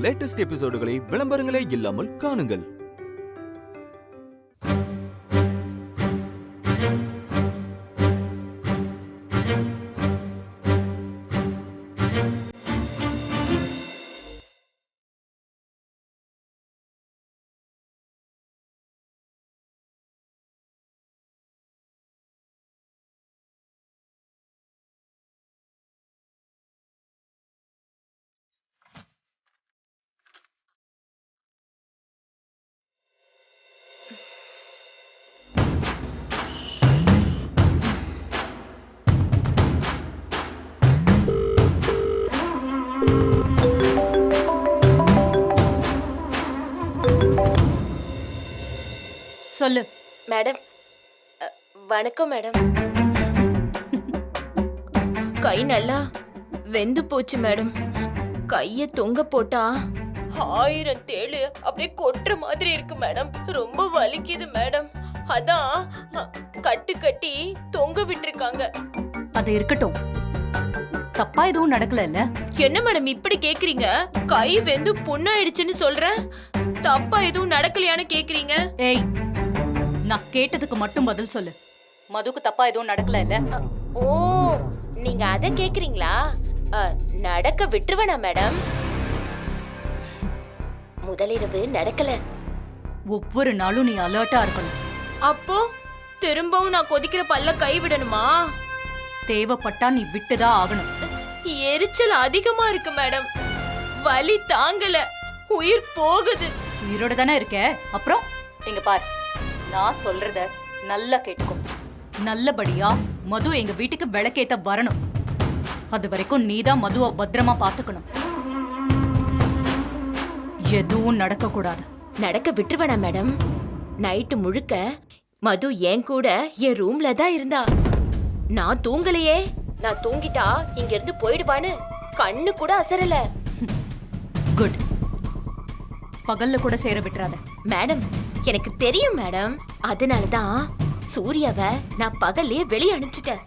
Latest எபிசோடுகளை விளம்பரங்களே இல்லாமல் காணுங்கள். சொல்லு மேடம். வணக்கம் மேடம். கை நல்லா வெந்து போச்சு மேடம். கைய தொங்க போட்டா 1000 தேளு அப்படியே கொட்டுற மாதிரி இருக்கு மேடம். ரொம்ப வலிக்குது மேடம். அதான் கட்டு கட்டி தொங்க விட்டுருக்காங்க. அது இருக்கட்டும், தப்பா எதுவும் நடக்கல? என்ன மேடம் இப்படி கேக்குறீங்க? கை வெந்து புண்ணாயிடுச்சுன்னு சொல்றேன், தப்பா எதுவும் நடக்கலையான்னு கேக்குறீங்க? ஏய், நான் கேட்டதுக்கு மட்டும் பதில் சொல்லு. மதுக்கு தப்பா எதுவும் நடக்கல? ஓ, நீங்க அத கேக்குறீங்களா? நடக்க விட்டுருவேனா மேடம்? முதலிரவு நடக்கல. ஒவ்வொரு நாளும் நீ அலர்ட்டா இருக்கணும். அப்போ திரும்பவும் நான் கொதிக்கிற பல்ல கை விடணுமா? தேவைப்பட்டா நீ விட்டுதான் ஆகணும். எரிச்சல் அதிகமா இருக்கு மேடம். வலி தாங்கல, உயிர் போகுது. உயிரோட தானே இருக்க, அப்புறம் எங்க பாரு, நான் சொல்றத நல்லா கேட்டுக்கோ. நல்லபடியா மது எங்க வீட்டுக்கு விளக்கேத்த வரணும். அது வரைக்கும் நீதான் மதுவை பத்திரமா பாத்துக்கணும். எதுவும் நடக்க கூடாது. நடக்க விட்டுருவேனா மேடம்? நைட்டு முழுக்க மது என் கூட என் ரூம்ல தான் இருந்தா. நான் தூங்கலையே. நான் தூங்கிட்டா இங்க இருந்து போயிடுவான்னு கண்ணு கூட அசரல. குட். பகல்ல கூட சேர விட்டுறாத மேடம். எனக்கு தெரியும் மேடம். அதனாலதான் சூர்யாவை நான் பகல்லே வெளியே அனுப்பிச்சிட்டேன்.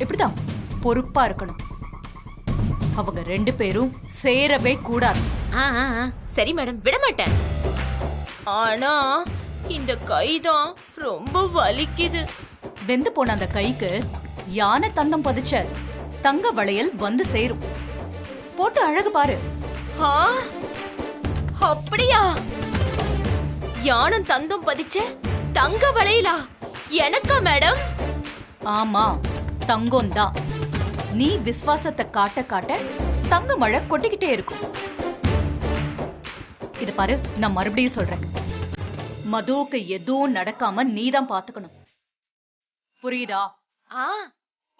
இப்படிதான் பொறுப்பா இருக்கணும். அவங்க 2 பேரும் சேரவே கூடாது. சரி மேடம், விட மாட்டேன். ஆனா இந்த கைதான் ரொம்ப வலிக்குது. வெந்து போன அந்த கைக்கு யானை தந்தம் பதிச்ச தங்க வளையல் வந்து சேரும். போட்டு அழகு பாரு. அப்படியா? யானம் தந்தம் பதிச்ச தங்க வளையலா எனக்கா மேடம்? ஆமா, தங்கம் தான். நீ விசுவாசத்தை காட்ட காட்ட தங்க மழை கொட்டிக்கிட்டே இருக்கும். இது பாரு, நான் மறுபடியும் சொல்றேன், மதுவுக்கு எதுவும் நடக்காம நீதான் பாத்துக்கணும். புரியுதா?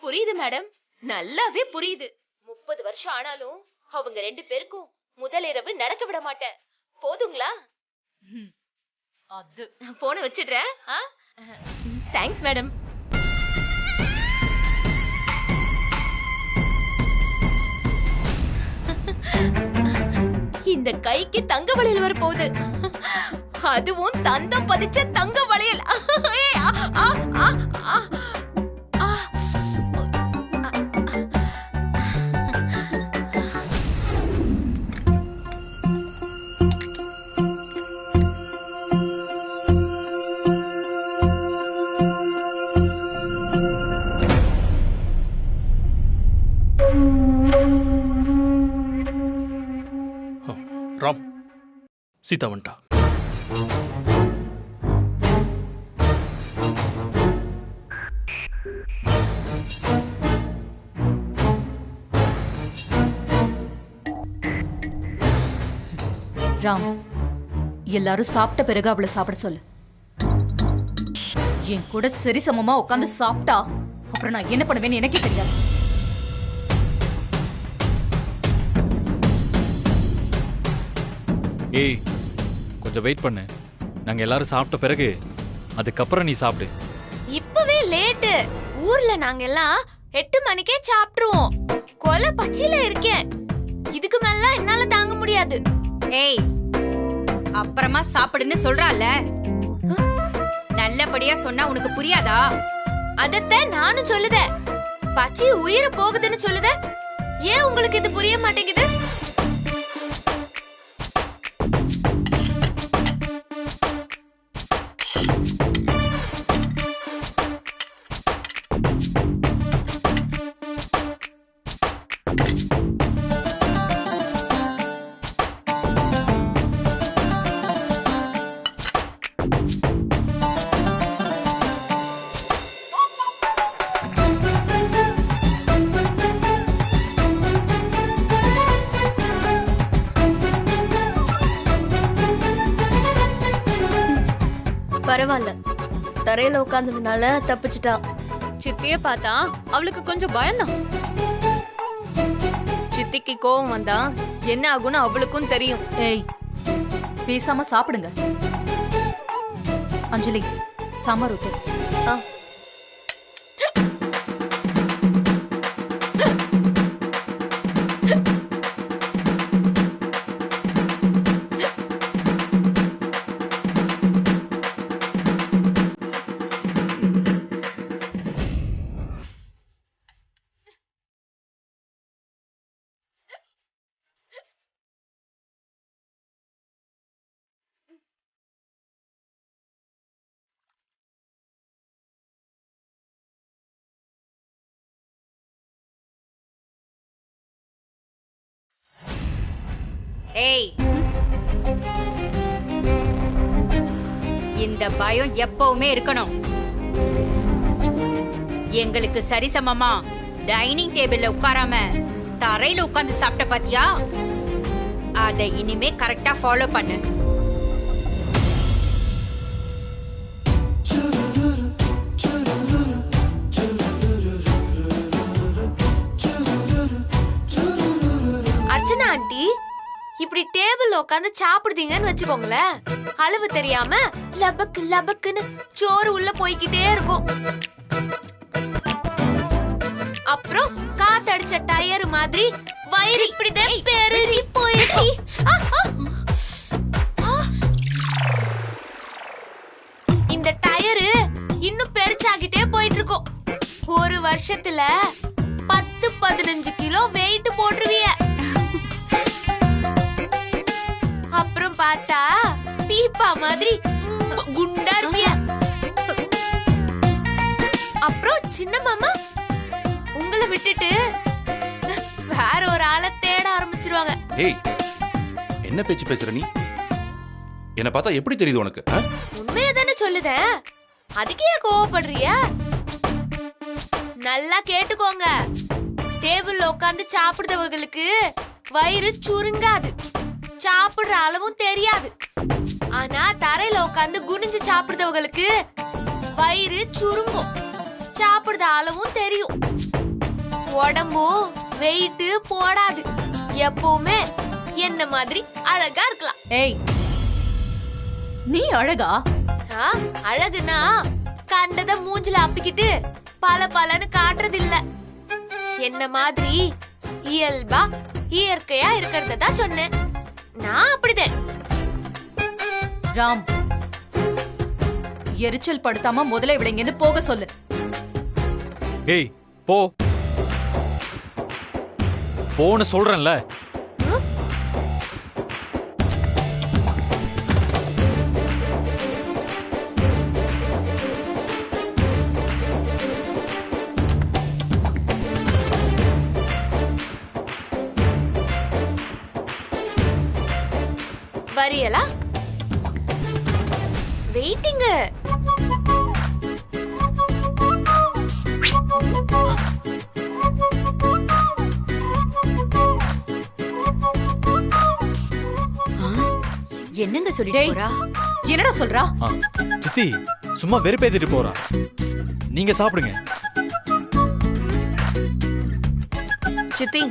புரியுது மேடம், நல்லாவே புரியுது. 30 வருஷம் ஆனாலும் அவங்க 2 பேருக்கும் முதலிரவு நடக்க விட மாட்டேன். போதுங்களா? அது போன வச்சிடுறேன். Thanks madam. இந்த கைக்கு தங்க வளையல் வர போகுது. அதுவும் தந்தம் பதிச்ச தங்க வளையல். ராம், சீதா வந்துட்டா. ராம், எல்லாரும் சாப்பிட்ட பிறகு அவளை சாப்பிட சொல்லு. என் கூட சரிசமமா உட்காந்து சாப்பிட்டா அப்புறம் நான் என்ன பண்ணுவேன்னு எனக்கே தெரியாது. ஏய், கொஞ்சம் வெயிட் பண்ணு. நாங்க எல்லாரும் சாப்பிட்ட பிறகு அதுக்கப்புறம் நீ சாப்பிடு. இப்பவே லேட்டு. ஊர்ல நாங்க எல்லாம் 8 மணிக்கே சாப்பிட்டுருவோம். கொலை பச்சில இருக்கேன். இதுக்கு மேல என்னால தாங்க முடியாது. ஏய், அப்புறமா சாப்பிடுன்னு சொல்றால. நல்லபடியா சொன்னா உனக்கு புரியாதா? அதத்தான் நானும் சொல்லுதேன். பச்சி உயிரை போகுதுன்னு சொல்லுத. ஏன் உங்களுக்கு இது புரிய மாட்டேங்குது? பரவாயில்ல, தரையில உட்கார்ந்ததுனால தப்பிச்சிட்டா. சித்திய பார்த்தா அவளுக்கு கொஞ்சம் பயம்தான். சித்திக்கு கோவம் வந்தா என்ன ஆகும்னு அவளுக்கும் தெரியும். ஏய், பேசாம சாப்பிடுங்க. அஞ்சலி, சாம்பார் ஊத்து. ஏய், இந்த பயம் எப்பவுமே இருக்கணும். எங்களுக்கு சரிசமமா டைனிங் டேபிள்ல உட்காராம தரையில உட்கார்ந்து சாப்பிட்ட பாத்தியா? அதை இனிமே கரெக்டா ஃபாலோ பண்ணு. அர்ச்சனா ஆண்டி, இப்படி டேபிள்ல உட்காந்து சாப்பிடுதீங்கன்னு வச்சுக்கோங்களேன், அளவு தெரியாம லபக்கு லபக்குன்னு சோறு உள்ள போய்கிட்டே இருக்கும். அப்புறம் காத்தடிச்ச டயர் மாதிரி வயிறு இப்படிதான் பெருகி போயிடுச்சு. இந்த டயரு இன்னும் பெருசாகிட்டே போயிட்டு இருக்கும். ஒரு வருஷத்துல 10-15 கிலோ வெயிட் போட்டுருவிய. அப்புறம் பார்த்தா பீப்பா மாதிரி குண்டா இருப்பிய. அப்புறம் சின்ன மாமா உங்களை விட்டுட்டு வேற ஒரு ஆளை தேட ஆரம்பிச்சிருவாங்க. ஏய், என்ன பேச்சு பேசுற நீ? என்ன பார்த்தா எப்படி தெரியுது உனக்கு? உண்மையை தானே சொல்லுதேன், அதுக்கே கோவப்படுறிய? நல்லா கேட்டுக்கோங்க, டேபிள்ல உட்காந்து சாப்பிடுறவங்களுக்கு வயிறு சுருங்காது, சாப்பிடுற அளவும் தெரியாது. ஆனா தரையில உட்காந்து குனிஞ்சு சாப்பிடுறவங்களுக்கு வயிறு சுருங்கும், சாப்பிடுற அளவும் தெரியும். உடம்பும் வெயிட் போடாது, எப்பவுமே என்ன மாதிரி அழகா இருக்கலாம். ஏய், நீ அழகா? அழகுனா கண்டத மூஞ்சில அப்பிக்கிட்டு பல பலன்னு காட்டுறது இல்ல. என்ன மாதிரி இயல்பா இயற்கையா இருக்கிறத தான் சொன்னேன். நான் அப்படிதான். ராம், எரிச்சல் படுத்தாம முதல்ல இவளை இங்கிருந்து போக சொல்லு. ஏய், போ போன்னு சொல்றேன்ல. வரியலா? வெயிட்டிங். என்னங்க சொல்லிட்டு போறா? என்னடா சொல்றா? சித்தி சும்மா வெறுப்பேத்திட்டு போறா. நீங்க சாப்பிடுங்க. சித்தி,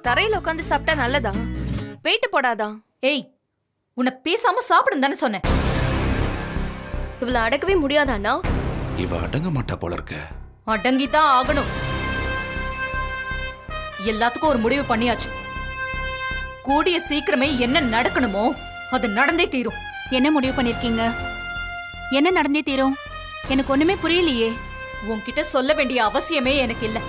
தரையில உட்காந்து சாப்பிட்டா நல்லதா? வெயிட் போடாதா? ஏய், உன்னை பேசாம சாப்பிடுன்னு தானே சொன்னேன். இவளை அடக்கவே முடியாதாண்ணா? இவ அடங்க மாட்டா போல இருக்க. அடங்கிதான் ஆகணும். எல்லாத்துக்கும் ஒரு முடிவு பண்ணியாச்சு. கூடிய சீக்கிரமே என்ன நடக்கணுமோ அது நடந்தே தீரும். என்ன முடிவு பண்ணிருக்கீங்க? என்ன நடந்தே தீரும்? எனக்கு ஒண்ணுமே புரியலையே. உன்கிட்ட சொல்ல வேண்டிய அவசியமே எனக்கு இல்ல.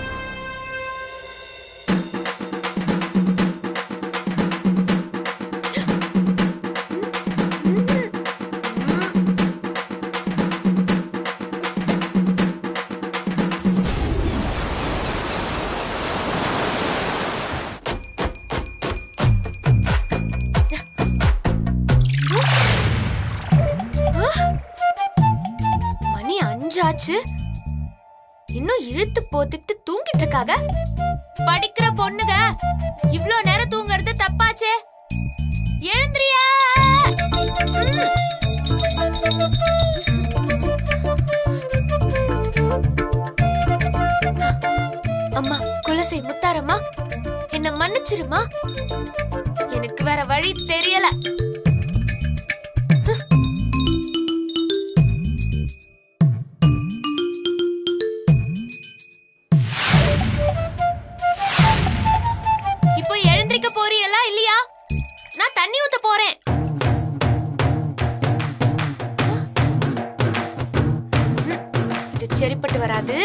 மணி 5 ஆச்சு, இன்னும் இழுத்து போத்துக்கிட்டு தூங்கிட்டு இருக்காங்க. படிக்கிற பொண்ணுங்க இவ்ளோ நேரம் தூங்குறது தப்பாச்சே. எழுந்திரியா. மன்னிச்சிருமா, எனக்கு வேற வழி தெரியல. இப்போ எழுந்திருக்க போறீங்களா இல்லையா? நான் தண்ணி ஊத்த போறேன். இது சரிப்பட்டு வராது.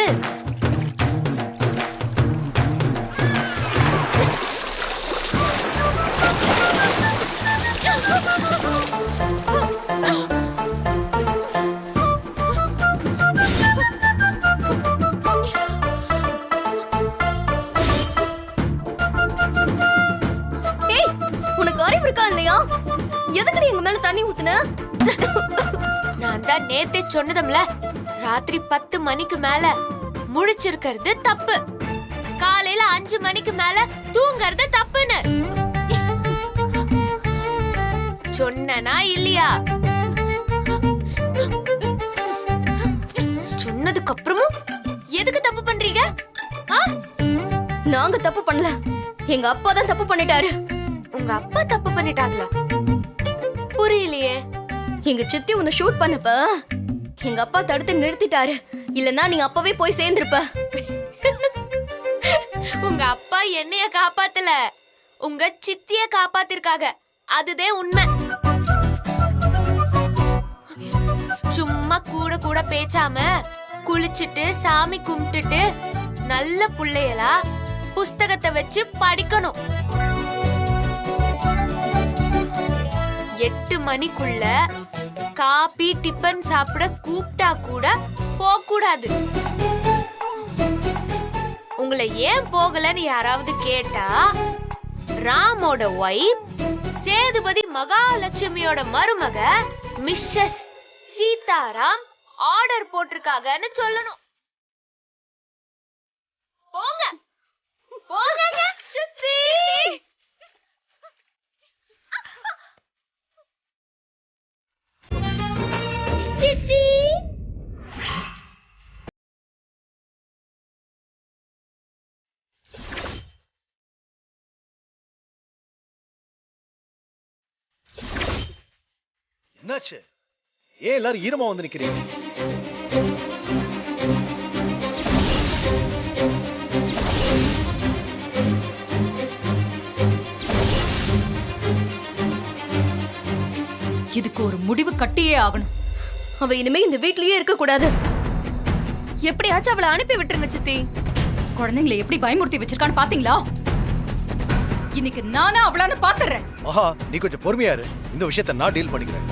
உனக்கு அறிவு இருக்கா இல்லையா? எதுக்கு எங்க மேல தண்ணி ஊத்துன? நான் தான் நேத்தே சொன்னதும்ல, ராத்திரி 10 மணிக்கு மேல முழிச்சிருக்கிறது தப்பு, காலையில 5 மணிக்கு மேல தூங்கறது தப்புன்னு சொன்னனா இல்லையா? சொன்னதுக்கு அப்புறமும் எதுக்கு தப்பு பண்றீங்க? நாங்க தப்பு பண்ணல, எங்க அப்பா தான் தப்பு பண்ணிட்டாரு. உங்க அப்பா தப்பு பண்ணிட்டாங்களா? புரியலையே. எங்க சித்தி உன்னை ஷூட் பண்ணப்ப எங்க அப்பா தடுத்து நிறுத்திட்டாரு. இல்லனா நீங்க அப்பவே போய் சேர்ந்திருப்ப. உங்க அப்பா என்னைய காப்பாத்தல, உங்க சித்திய காப்பாத்திருக்காங்க. அதுதான் உண்மை. சும்மா கூட கூட பேசாம குளிச்சிட்டு சாமி கும்பிட்டுட்டு நல்ல புள்ளையலா புஸ்தகத்தை வச்சு படிக்கணும். 8 மணிக்குள்ள காபி டிபன் சாப்பிட கூப்பிட்டா கூட போக கூடாது. உங்களை ஏன் போகலன்னு யாராவது கேட்டா, ராமோட ஒய்ஃப் சேதுபதி மகாலட்சுமியோட மருமக மிஸ்ஸஸ் சீதாராம் ஆர்டர் போட்டிருக்காங்கன்னு சொல்லணும். போங்க போங்க சித்தி. சித்தி என்னாச்சு? ஏன் எல்லாரும் ஈரமா வந்து நிக்கிறீங்க? இதுக்கு ஒரு முடிவு கட்டியே ஆகணும். அவ இனிமே இந்த வீட்லயே இருக்க கூடாது. எப்படியாச்சும் அவளை அனுப்பி விட்டுருங்க சித்தி. குழந்தைங்களை எப்படி பயமுறுத்தி வச்சிருக்கான்னு பாத்தீங்களா? இன்னைக்கு நானா அவளான்னு பாத்துறேன். மகா, நீ கொஞ்சம் பொறுமையா இரு. இந்த விஷயத்தை நான் டீல் பண்ணிக்கிறேன்.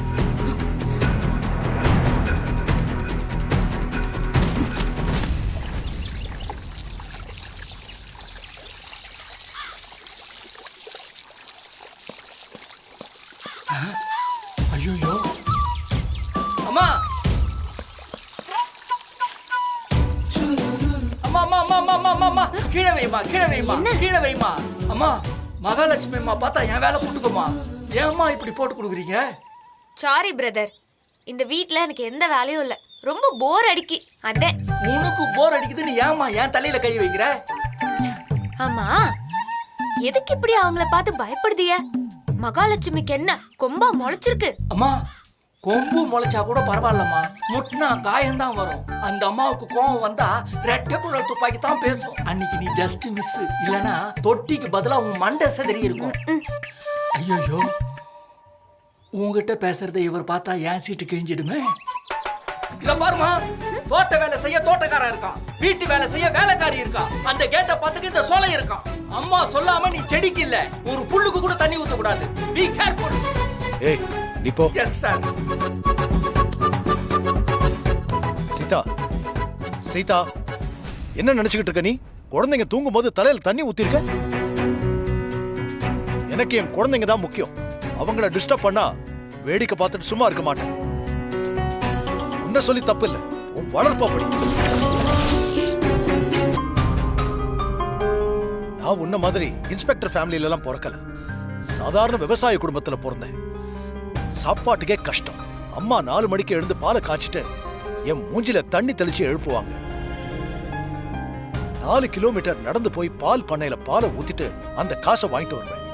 ஐயோ அம்மா அம்மா அம்மா அம்மா அம்மா அம்மா அம்மா கீழே வைமா கீழே வைமா கீழே வைமா. அம்மா மகாலட்சுமி அம்மா பார்த்தா என் வேலை போட்டுக்குமா? ஏம்மா இப்படி போட்டு கொடுக்குறீங்க? சாரி பிரதர், இந்த வீட்ல எனக்கு எந்த வேலையும் இல்ல, ரொம்ப போர் அடிக்கி. அதே உனக்கு போர் அடிக்குதுன்னு ஏம்மா என் தலையில கை வைக்கிற? ஆமா, எதுக்கு இப்படி அவங்கள பார்த்து பயப்படுதிய? மகாலட்சுமிக்கு என்ன கொம்பா முளைச்சிருக்கு? அம்மா கொம்பு முளைச்சா கூட பரவாயில்லம்மா, முட்டினா காயம்தான் வரும். அந்த அம்மாவுக்கு கோவம் வந்தா ரெட்டை குழல் துப்பாக்கி தான் பேசும். அன்னைக்கு நீ ஜஸ்ட் மிஸ், இல்லனா தொட்டிக்கு பதிலா உன் மண்டை செதறி இருக்கும். ஐயோ, உங்ககிட்ட பேசுறதை இவர் பார்த்தா என் சீட்டு கிழிஞ்சிடுமே. இத பாருமா, தோட்ட வேலை செய்ய தோட்டக்காரன் இருக்கான், வீட்டு வேலை செய்ய வேலைக்காரி இருக்கா, அந்த கேட்டை பார்த்துட்டு இந்த சோலை இருக்கான். அம்மா சொல்லாம நீ செடிக்கு இல்ல ஒரு புல்லுக்கு கூட தண்ணி ஊத்த கூடாது. பீ கேர்ஃபுல். ஏய் நீ போ. Yes sir. சீதா, சீதா, என்ன நினைச்சுக்கிட்டு இருக்க நீ? குழந்தைங்க தூங்கும் போது தலையில தண்ணி ஊத்திருக்க. எனக்கு என் குழந்தைங்க தான் முக்கியம். அவங்கள டிஸ்டர்ப் பண்ணா வேடிக்கை பார்த்துட்டு சும்மா இருக்க மாட்டேன். உன்ன சொல்லி தப்பு இல்ல, உன் வளர்ப்பு அப்படி. நான் உன்ன மாதிரி இன்ஸ்பெக்டர் ஃபேமிலில எல்லாம் பிறக்கல. சாதாரண விவசாய குடும்பத்துல பிறந்தேன். சாப்பாட்டுக்கே கஷ்டம். அம்மா 4 மணிக்கு எழுந்து பாலை காய்ச்சிட்டு என் மூஞ்சில தண்ணி தெளிச்சு எழுப்புவாங்க. 4 கிலோமீட்டர் நடந்து போய் பால் பண்ணையில பாலை ஊத்திட்டு அந்த காசை வாங்கிட்டு வருவேன்.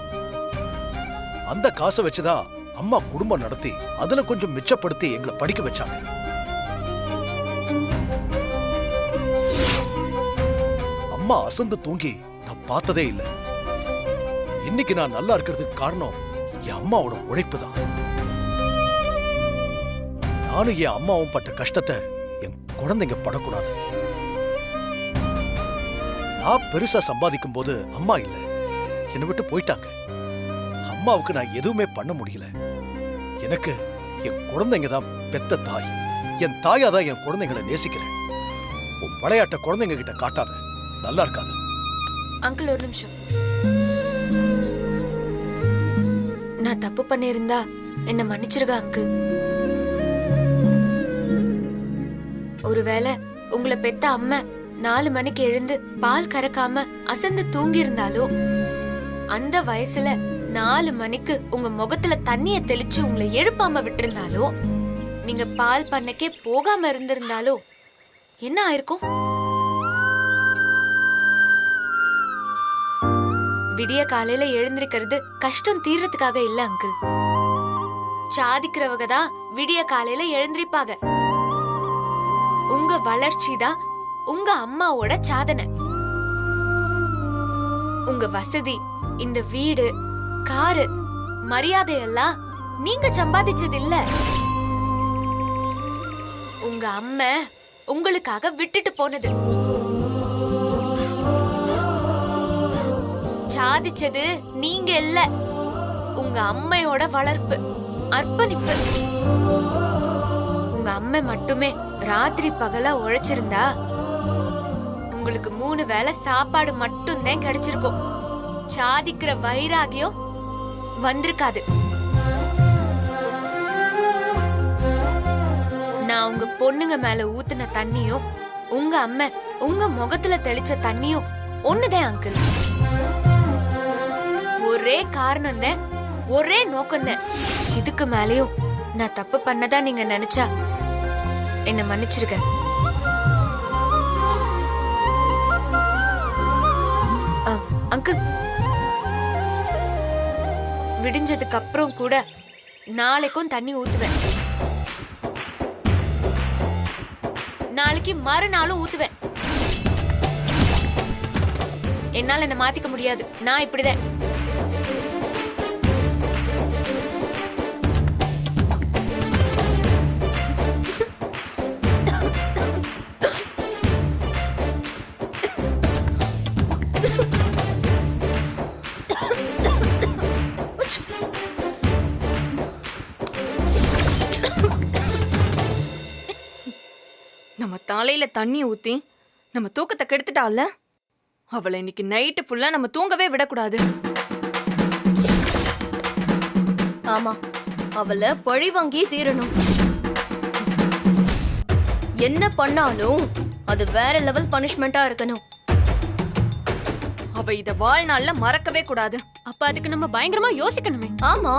அந்த காசை வச்சுதான் அம்மா குடும்பம் நடத்தி அதுல கொஞ்சம் மிச்சப்படுத்தி எங்களை படிக்க வச்சாங்க. அம்மா அசந்து தூங்கி நான் பார்த்ததே இல்லை. இன்னைக்கு நான் நல்லா இருக்கிறதுக்கு காரணம் என் அம்மாவோட உழைப்பு தான். நானும் என் அம்மாவும் பட்ட கஷ்டத்தை என் குழந்தைங்க படக்கூடாது. நான் பெருசா சம்பாதிக்கும் போது அம்மா இல்லை, என்னை விட்டு போயிட்டாங்க. அம்மாவுக்கு நான் எதுவுமே பண்ண முடியல. எனக்கு என் குழந்தைங்க தான் பெத்த தாய். என் தாயா தான் என் குழந்தைங்களை நேசிக்கிறேன். உன் விளையாட்ட குழந்தைங்க கிட்ட காட்டாத, நல்லா இருக்காது. அங்கிள் ஒரு நிமிஷம். நான் தப்பு பண்ணியிருந்தா என்ன மன்னிச்சிருங்க அங்கிள். ஒருவேளை உங்களை பெத்த அம்மா 4 மணிக்கு எழுந்து பால் கறக்காம அசந்து தூங்கி இருந்தாலோ, அந்த வயசுல 4 மணிக்கு உங்க முகத்துல தண்ணிய தெளிச்சு உங்களை எழுப்பாம விட்டிருந்தாலோ, நீங்க பால் பண்ணக்கே போகாம இருந்திருந்தாலோ என்ன ஆயிருக்கும்? விடிய காலையில எழுந்திருக்கிறது கஷ்டம் தீர்றதுக்காக இல்ல அங்கிள். சாதிக்கிறவங்க தான் விடிய காலையில எழுந்திருப்பாங்க. உங்க வளர்ச்சி தான் உங்க அம்மாவோட சாதனை. உங்க வசதி, இந்த வீடு, காரு, மரியாதை எல்லாம் நீங்க சம்பாதிச்சது இல்ல. உங்க அம்மா உங்களுக்காக விட்டுட்டு போனது. சாதிச்சது நீங்க இல்ல, உங்க அம்மையோட வளர்ப்பு, அர்ப்பணிப்பு. உங்க அம்மை மட்டுமே ராத்திரி பகலா உழைச்சிருந்தா உங்களுக்கு 3 வேளை சாப்பாடு மட்டும்தான் கிடைச்சிருக்கும். சாதிக்கிற வைராகியம் வந்திருக்காது. நான் உங்க பொண்ணுங்க மேல ஊத்துன தண்ணியும் உங்க அம்மா உங்க முகத்துல தெளிச்ச தண்ணியும் ஒண்ணுதான் அங்கிள். ஒரே காரணம் தான், ஒரே நோக்கம் தான். இதுக்கு மேலயும் நான் தப்பு பண்ணதா நீங்க நினைச்சா என்ன மன்னிச்சிருக்க. அங்கிள், விடிஞ்சதுக்கு அப்புறம் கூட நாளைக்கும் தண்ணி ஊத்துவேன். நாளைக்கு மறுநாளும் ஊத்துவேன். என்னால என்ன மாத்திக்க முடியாது. நான் இப்படிதான். நம்ம தலையில தண்ணி ஊத்தி நம்ம தூக்கத்தை கெடுத்துட்டால. அவளை இன்னைக்கு நைட்டு ஃபுல்லா நம்ம தூங்கவே விடக்கூடாது. ஆமா, அவளை பழி வாங்கி தீரணும். என்ன பண்ணாலும் அது வேற லெவல் பனிஷ்மெண்டா இருக்கணும். அவ இத வாழ்நாள்ல மறக்கவே கூடாது. அப்ப அதுக்கு நம்ம பயங்கரமா யோசிக்கணுமே. ஆமா,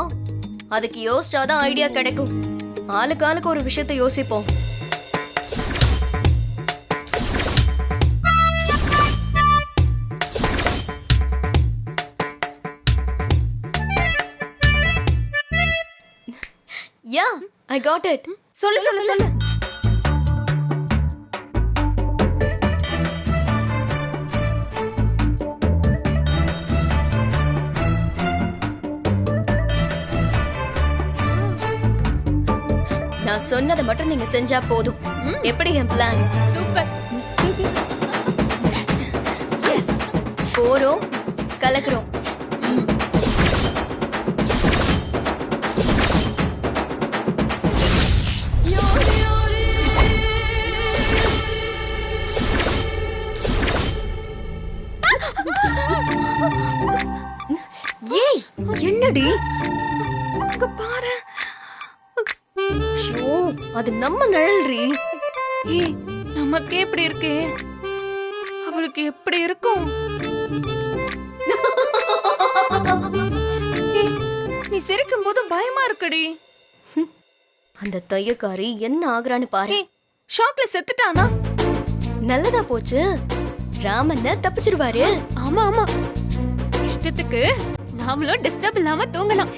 அதுக்கு யோசிச்சாதான் ஐடியா கிடைக்கும். ஆளுக்கு ஆளுக்கு ஒரு விஷயத்தை யோசிப்போம். Yeah, I got it. சொல்லு சொல்லு சொல்லு. நான் சொன்னதை மட்டும் நீங்க செஞ்சா போதும். எப்படி என் பிளான்? சூப்பர். எஸ், போறோம், கலக்குறோம். ஏய், என்னடி அங்க பாரு. ஷோ, அது நம்ம நிழல்றி. ஏய், நமக்கே இப்படி இருக்கே, அவளுக்கு எப்படி இருக்கும்? ஏய், நீ சிரிக்கும் போது பயமா இருக்குடி. அந்த தையக்காரி என்ன ஆகுறான்னு பாரு. ஷாக்ல செத்துட்டானா? நல்லதா போச்சு. ராமன் தான் தப்பிச்சிருவாரு. ஆமா ஆமா, இஷ்டத்துக்கு நாமளும் டிஸ்டர்ப் இல்லாம தூங்கலாம்.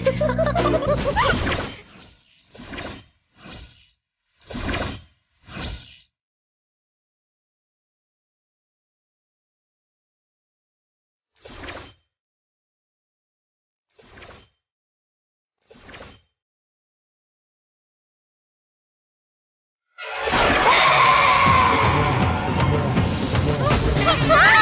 Ah!